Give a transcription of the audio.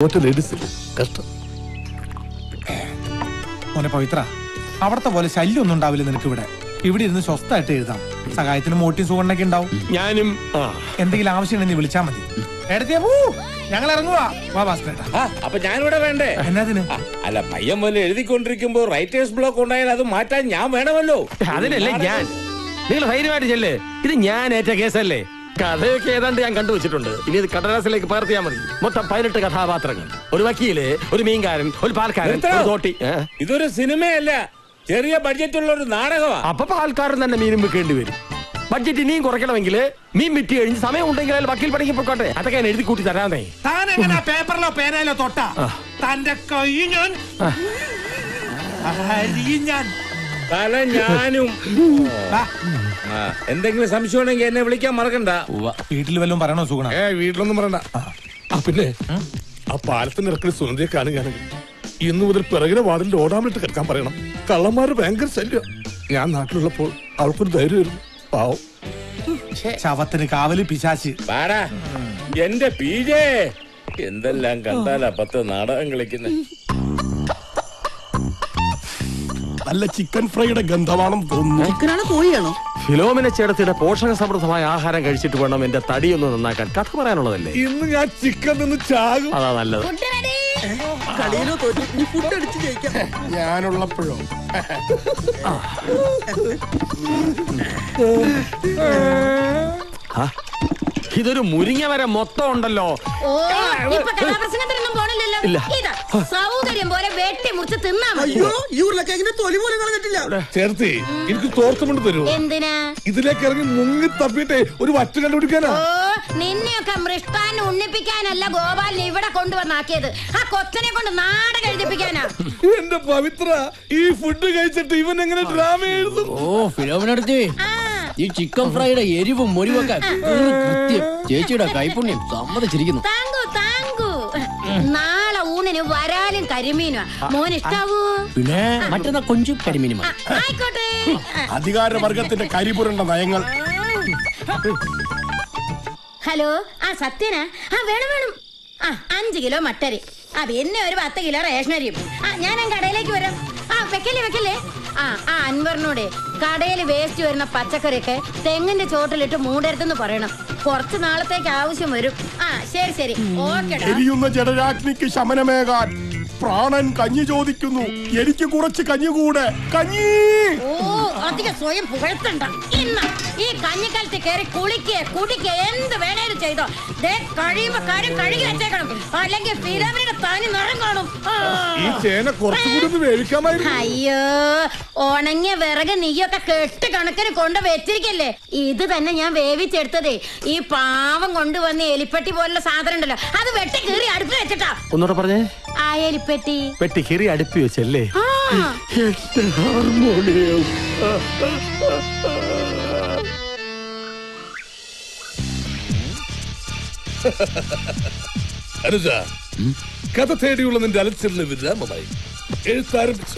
കഷ്ടം. മോനെ പവിത്ര, അവിടത്തെ പോലെ ശല്യം ഒന്നും ഉണ്ടാവില്ല നിനക്ക് ഇവിടെ. ഇവിടെ ഇരുന്ന് സ്വസ്ഥമായിട്ട് എഴുതാം. സഹായത്തിന് മോട്ടിയും സുഗണ്ണൊക്കെ ഉണ്ടാവും. ഞാനും എന്തെങ്കിലും ആവശ്യമുണ്ടെങ്കിൽ വിളിച്ചാ മതി. എടുത്തേ പോ, ഞങ്ങൾ ഇറങ്ങുവാ. വാ ഭാസ്കരേട്ടാ. അപ്പൊ ഞാനിവിടെ വേണ്ടേ? എന്നതിന്? അല്ല, പയ്യൻ പോലെ എഴുതിക്കൊണ്ടിരിക്കുമ്പോ റൈറ്റേഴ്സ് ബ്ലോക്ക് ഉണ്ടായാൽ അത് മാറ്റാൻ ഞാൻ വേണമല്ലോ. അതിനല്ലേ ഞാൻ. നിങ്ങൾ ധൈര്യമായിട്ട് ചെല്ലേ. ഇത് ഞാൻ ഏറ്റ കേസല്ലേ. കഥയൊക്കെ ഏതാണ്ട് ഞാൻ കണ്ടുവച്ചിട്ടുണ്ട്. ഇനി ഇത് കടലാസിലേക്ക് പകർത്തിയാൽ മതി. മൊത്തം 18 കഥാപാത്രങ്ങൾ, ഒരു വക്കീല്, ഒരു മീൻകാരൻ, ഒരു പാൽക്കാരൻ, ഒരു തോട്ടി. ഇതൊരു സിനിമയല്ല, ചെറിയ ബഡ്ജറ്റുള്ള ഒരു നാടകമാണ്. അപ്പൊ പാൽക്കാരൻ തന്നെ മീനും വിൽക്കേണ്ടി വരും. ബഡ്ജറ്റ് ഇനിയും കുറയ്ക്കണമെങ്കിൽ മീൻ വിറ്റ് കഴിഞ്ഞ് സമയം ഉണ്ടെങ്കിൽ അതിൽ വക്കീൽ പണിക്ക് പോയിക്കോട്ടെ. അതൊക്കെ ഞാൻ എഴുതി കൂട്ടി തരാന്നേ. താൻ എങ്ങനെ പേപ്പറിലോ പേനയിലോ തൊട്ടാ തന്റെ കൈ ഞാൻ ഞാൻ തല ഞാനും. എന്തെങ്കിലും സംശയം ഉണ്ടെങ്കിൽ എന്നെ വിളിക്കാൻ മറക്കണ്ട. വീട്ടിൽ വല്ലതും പറയണോ സുഗുണ? വീട്ടിലൊന്നും പറയണ്ട. പിന്നെ ആ പാലത്തിന്റെ ഇറക്കൽ സുനന്ദയെ കാണുകയാണെങ്കിൽ ഇന്നു മുതൽ പിറകിലെ വാതിലിൽ ഓടാമിട്ട് കിടക്കാൻ പറയണം. കള്ളന്മാര് ഭയങ്കര ശല്യം. ഞാൻ നാട്ടിലുള്ളപ്പോൾ അവൾക്കൊരു ധൈര്യമായിരുന്നു. പാവം. ശവത്തിന് കാവല് പിശാച്ച്. പാടാ എന്റെ പീജേ. എന്തെല്ലാം കണ്ടാലാ 10 നാടകം കളിക്കുന്നത്. നല്ല ചിക്കൻ ഫ്രൈയുടെ ഗന്ധമാണെന്ന് തോന്നുന്നു. ചിക്കനാണോ കോഴിയാണോ? ഫിലോമിന ചേട്ടത്തിയുടെ പോഷക സമൃദ്ധമായ ആഹാരം കഴിച്ചിട്ട് വേണം എന്റെ തടിയൊന്ന് നന്നാക്കാൻ. കഥ പറയാനുള്ളതല്ലേ. ഇന്ന് ഞാൻ ചിക്കൻ നിന്ന് ചാകും. അതാ നല്ലത്. കളിയിലോ തോറ്റു ഇനി ഫുഡ് അടിച്ച് ജയിക്കാം. ഞാനുള്ളപ്പോഴോ? ഇതൊരു മുരിങ്ങ വരെ മൊത്തം ഉണ്ടല്ലോ. ഓ, ഇപ്പൊ കഥാപ്രസംഗത്തിനൊന്നും പോണില്ലല്ലോ. ഇല്ല. ഇതാ സൗകര്യം പോലെ വെട്ടി മുറിച്ച് തിന്നാ മതി. അയ്യോ, ഈ ഉരുളക്കിഴങ്ങിന്റെ തൊലി പോലും കളഞ്ഞിട്ടില്ല. ചേർത്തി എനിക്ക് തോർത്തുകൊണ്ട് തരൂ. എന്തിനാ? ഇതിലേക്ക് ഇറങ്ങി മുങ്ങി തപ്പിട്ടെ ഒരു വറ്റ് കണ്ടുപിടിക്കാനാ. ഓ, നിന്നെയൊക്കെ മൃഷ്ടാൻ ഉണ്ണിപ്പിക്കാനല്ല ഗോപാലിനെ ഇവിടെ കൊണ്ടുവന്നാക്കിയത്. ആ കൊച്ചനെ കൊണ്ട് നാടകം എഴുതിപ്പിക്കാനാ. എന്റെ പവിത്ര, ഈ ഫുഡ് കഴിച്ചിട്ട് ഇവൻ എങ്ങനെ ഡ്രാമ എഴുതും? ഓ ഫിലോമിനടുത്ത് ഈ ചിക്കൻ ഫ്രൈയുടെ എരിവും മുരിവൊക്കെ കൃത്യം. ചേച്ചിയുടെ കൈപുണ്യം സമ്മതിച്ചിരിക്കുന്നു. താങ്കു താങ്കു. നാളെ ഊണിന് വരാലും കരിമീനുവാ. മോൻ ഇഷ്ടാവൂ? പിന്നെ മറ്റന്നാ കൊഞ്ചും കരിമീനും. ആയിക്കോട്ടെ. അധികാരവർഗത്തിന്റെ കരിപുരണ്ട നയങ്ങൾ. ഹലോ, ആ സത്യനാ? ആ വേണം വേണം. ആ 5 കിലോ മട്ടരി. ആ പിന്നെ ഒരു 10 കിലോ റേഷനരിയും. ആ ഞാൻ കടയിലേക്ക് വരാം. ആ വെക്കല്ലേ. ആ അൻവറിനോടെ കടയിൽ വേസ്റ്റ് വരുന്ന പച്ചക്കറിയൊക്കെ തെങ്ങിന്റെ ചോട്ടിലിട്ട് മൂടരുതെന്ന് പറയണം. കുറച്ച് നാളത്തേക്ക് ആവശ്യം വരും. ആ ശരി ഓക്കെടാ. എരിയുന്ന ജഡരാഗ്നിക്ക് ശമനമേകാൻ പ്രാണൻ കഞ്ഞി ചോദിക്കുന്നു. എനിക്ക് കുറച്ച് കഞ്ഞി കൂടെ. കഞ്ഞി. ഓ, അധികം സ്വയം പുകഴ്ത്തണ്ട. ഇന്ന് ഈ കഞ്ഞിക്കാലത്ത് കയറി കുടിക്കുക എന്ത് വേണേലും ചെയ്തോ. കഴിയുമ്പോ കാര്യം കഴുകി വെച്ചേക്കണം, അല്ലെങ്കിൽ ഫിലോമിനയുടെ തനി നിറം കാണും. ഈ ചേന കുറച്ചുകൂടി വേവിക്കാമായിരുന്നു. അയ്യോ, ഉണങ്ങിയ വിറക് നീയൊക്കെ കെട്ട് കണക്കിന് കൊണ്ട് വെച്ചിരിക്കല്ലേ. ഇത് തന്നെ ഞാൻ വേവിച്ചെടുത്തതേ. ഈ പാവം കൊണ്ടുവന്ന എലിപ്പെട്ടി പോലുള്ള സാധനം ഉണ്ടല്ലോ, അത് വെട്ടി കീറി അടുപ്പിൽ വെച്ചിട്ടാ. ഒന്നുകൂടെ പറഞ്ഞേ. ആ എലിപ്പെട്ടി വെട്ടി കീറി അടുപ്പി വെച്ചല്ലേ. അനുജ, കഥ തേടിയുള്ള നിന്റെ അലച്ചിലിന് വിരാമമായി. എഴുത്താരംഭിച്ചു.